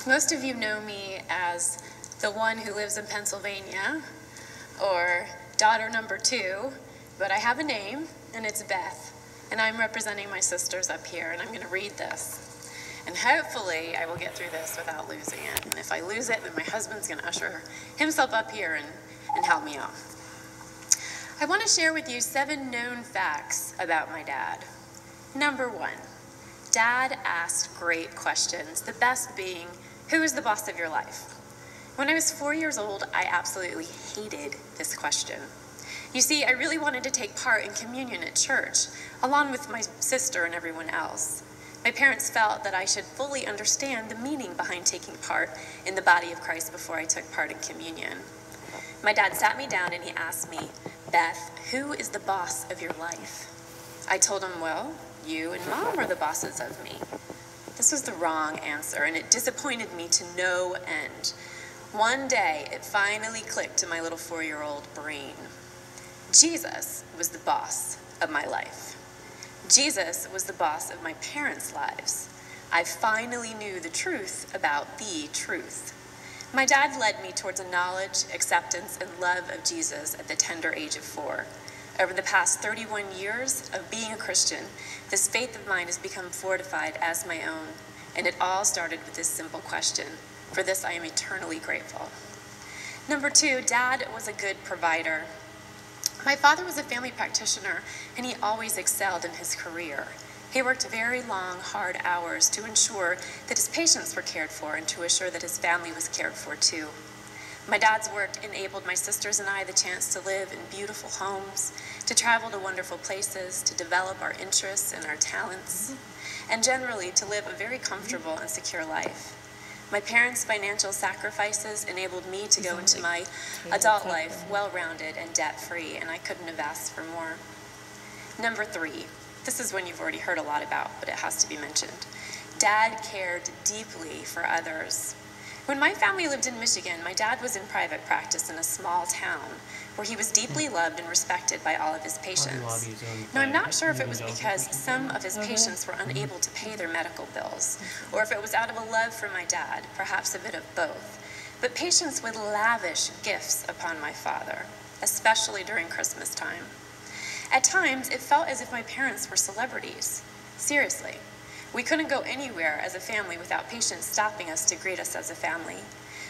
Most of you know me as the one who lives in Pennsylvania, or daughter number 2, but I have a name, and it's Beth, and I'm representing my sisters up here, and I'm going to read this. And hopefully I will get through this without losing it. And if I lose it, then my husband's going to usher himself up here and help me out. I want to share with you 7 known facts about my dad. Number 1, Dad asked great questions, the best being, who is the boss of your life? When I was 4 years old, I absolutely hated this question. You see, I really wanted to take part in communion at church, along with my sister and everyone else. My parents felt that I should fully understand the meaning behind taking part in the body of Christ before I took part in communion. My dad sat me down and he asked me, Beth, who is the boss of your life? I told him, well, you and Mom are the bosses of me. This was the wrong answer, and it disappointed me to no end. One day, it finally clicked to my little 4-year-old brain. Jesus was the boss of my life. Jesus was the boss of my parents' lives. I finally knew the truth about the truth. My dad led me towards a knowledge, acceptance, and love of Jesus at the tender age of 4. Over the past 31 years of being a Christian, this faith of mine has become fortified as my own, and it all started with this simple question. For this, I am eternally grateful. Number 2, Dad was a good provider. My father was a family practitioner, and he always excelled in his career. He worked very long, hard hours to ensure that his patients were cared for and to assure that his family was cared for too. My dad's work enabled my sisters and I the chance to live in beautiful homes, to travel to wonderful places, to develop our interests and our talents, and generally to live a very comfortable and secure life. My parents' financial sacrifices enabled me to go into my adult life well-rounded and debt-free, and I couldn't have asked for more. Number 3, this is one you've already heard a lot about, but it has to be mentioned. Dad cared deeply for others. When my family lived in Michigan, my dad was in private practice in a small town where he was deeply loved and respected by all of his patients. Now, I'm not sure if it was because some of his patients were unable to pay their medical bills, or if it was out of a love for my dad, perhaps a bit of both. But patients would lavish gifts upon my father, especially during Christmas time. At times, it felt as if my parents were celebrities. Seriously. We couldn't go anywhere as a family without patients stopping us to greet us as a family.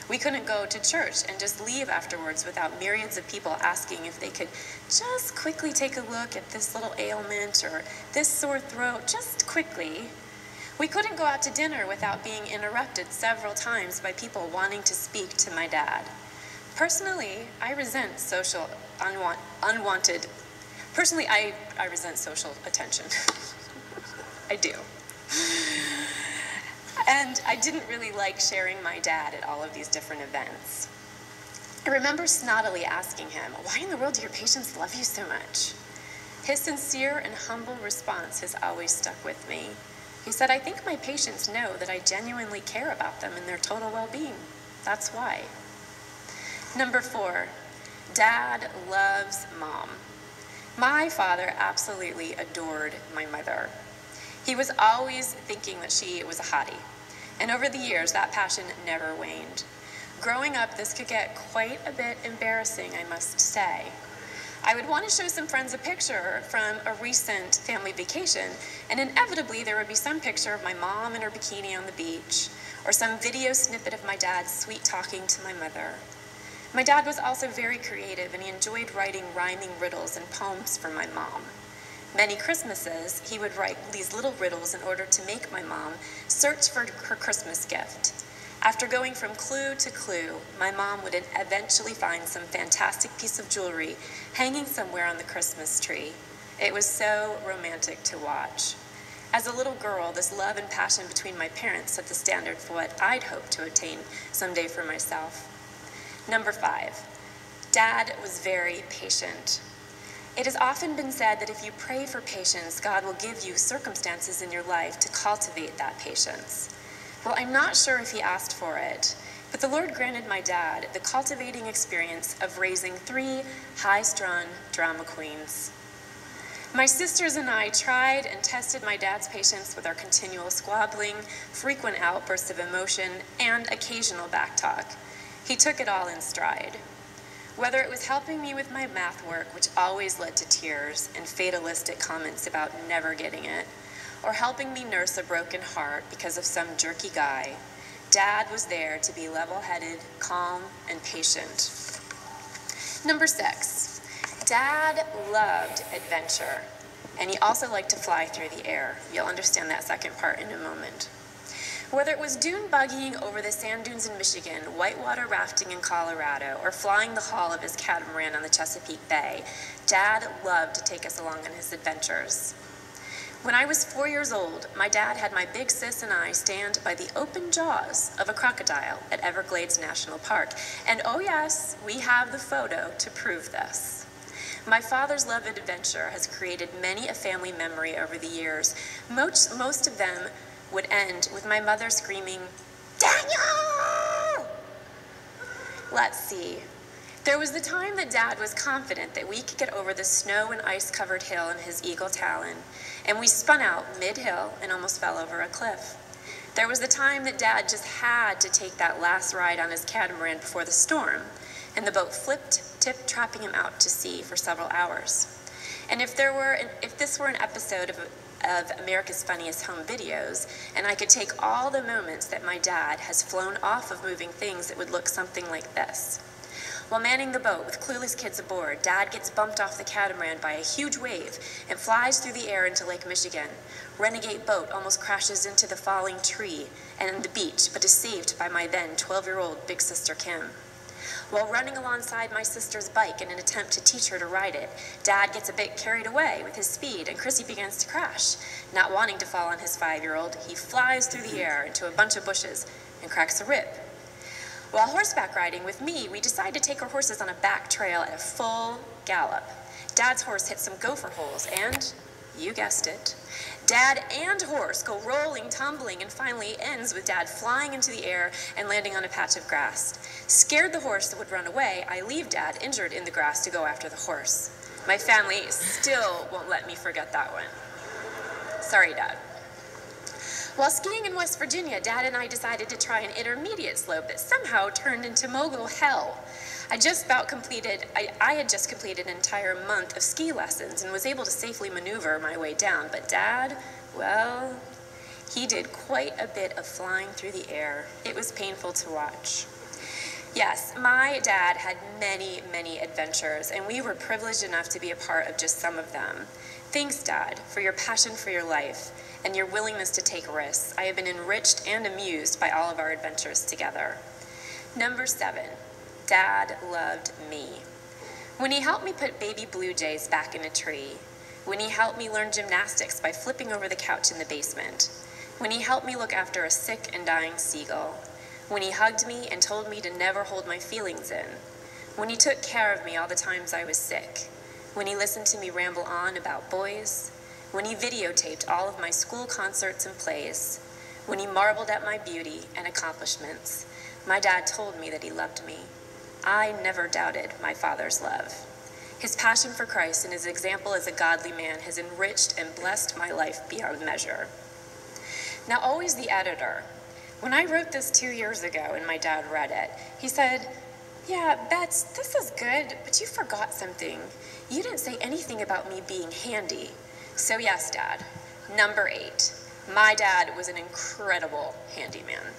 We couldn't go to church and just leave afterwards without myriads of people asking if they could just quickly take a look at this little ailment or this sore throat, just quickly. We couldn't go out to dinner without being interrupted several times by people wanting to speak to my dad. Personally, I resent I resent social attention. I do. And I didn't really like sharing my dad at all of these different events. I remember snottily asking him, why in the world do your patients love you so much? His sincere and humble response has always stuck with me. He said, I think my patients know that I genuinely care about them and their total well-being. That's why. Number 4, Dad loves Mom. My father absolutely adored my mother. He was always thinking that she was a hottie, and over the years, that passion never waned. Growing up, this could get quite a bit embarrassing, I must say. I would want to show some friends a picture from a recent family vacation, and inevitably there would be some picture of my mom in her bikini on the beach, or some video snippet of my dad sweet talking to my mother. My dad was also very creative, and he enjoyed writing rhyming riddles and poems for my mom. Many Christmases, he would write these little riddles in order to make my mom search for her Christmas gift. After going from clue to clue, my mom would eventually find some fantastic piece of jewelry hanging somewhere on the Christmas tree. It was so romantic to watch. As a little girl, this love and passion between my parents set the standard for what I'd hope to attain someday for myself. Number 5, Dad was very patient. It has often been said that if you pray for patience, God will give you circumstances in your life to cultivate that patience. Well, I'm not sure if he asked for it, but the Lord granted my dad the cultivating experience of raising 3 high-strung drama queens. My sisters and I tried and tested my dad's patience with our continual squabbling, frequent outbursts of emotion, and occasional backtalk. He took it all in stride. Whether it was helping me with my math work, which always led to tears and fatalistic comments about never getting it, or helping me nurse a broken heart because of some jerky guy, Dad was there to be level-headed, calm, and patient. Number 6, Dad loved adventure, and he also liked to fly through the air. You'll understand that second part in a moment. Whether it was dune buggying over the sand dunes in Michigan, whitewater rafting in Colorado, or flying the hull of his catamaran on the Chesapeake Bay, Dad loved to take us along on his adventures. When I was 4 years old, my dad had my big sis and I stand by the open jaws of a crocodile at Everglades National Park. And oh yes, we have the photo to prove this. My father's love of adventure has created many a family memory over the years. Most of them would end with my mother screaming, "Daniel!" Let's see. There was the time that Dad was confident that we could get over the snow and ice-covered hill in his Eagle Talon, and we spun out mid-hill and almost fell over a cliff. There was the time that Dad just had to take that last ride on his catamaran before the storm, and the boat flipped, tipped, trapping him out to sea for several hours. And if this were an episode of America's Funniest Home Videos, and I could take all the moments that my dad has flown off of moving things, it would look something like this. While manning the boat with clueless kids aboard, Dad gets bumped off the catamaran by a huge wave and flies through the air into Lake Michigan. Renegade boat almost crashes into the falling tree and the beach, but is saved by my then 12-year-old big sister Kim. While running alongside my sister's bike in an attempt to teach her to ride it, Dad gets a bit carried away with his speed and Chrissy begins to crash. Not wanting to fall on his 5-year-old, he flies through the air into a bunch of bushes and cracks a rib. While horseback riding with me, we decide to take our horses on a back trail at a full gallop. Dad's horse hits some gopher holes and, you guessed it, Dad and horse go rolling, tumbling, and finally ends with Dad flying into the air and landing on a patch of grass. Scared the horse would run away, I leave Dad injured in the grass to go after the horse. My family still won't let me forget that one. Sorry, Dad. While skiing in West Virginia, Dad and I decided to try an intermediate slope that somehow turned into mogul hell. I had just completed an entire month of ski lessons and was able to safely maneuver my way down, but Dad, well, he did quite a bit of flying through the air. It was painful to watch. Yes, my dad had many, many adventures, and we were privileged enough to be a part of just some of them. Thanks, Dad, for your passion for your life and your willingness to take risks. I have been enriched and amused by all of our adventures together. Number 7, Dad loved me. When he helped me put baby blue jays back in a tree, when he helped me learn gymnastics by flipping over the couch in the basement, when he helped me look after a sick and dying seagull, when he hugged me and told me to never hold my feelings in, when he took care of me all the times I was sick, when he listened to me ramble on about boys, when he videotaped all of my school concerts and plays, when he marveled at my beauty and accomplishments, my dad told me that he loved me. I never doubted my father's love. His passion for Christ and his example as a godly man has enriched and blessed my life beyond measure. Now, always the editor. When I wrote this 2 years ago and my dad read it, he said, "Yeah, Bets, this is good, but you forgot something. You didn't say anything about me being handy." So yes, Dad. Number 8. My dad was an incredible handyman.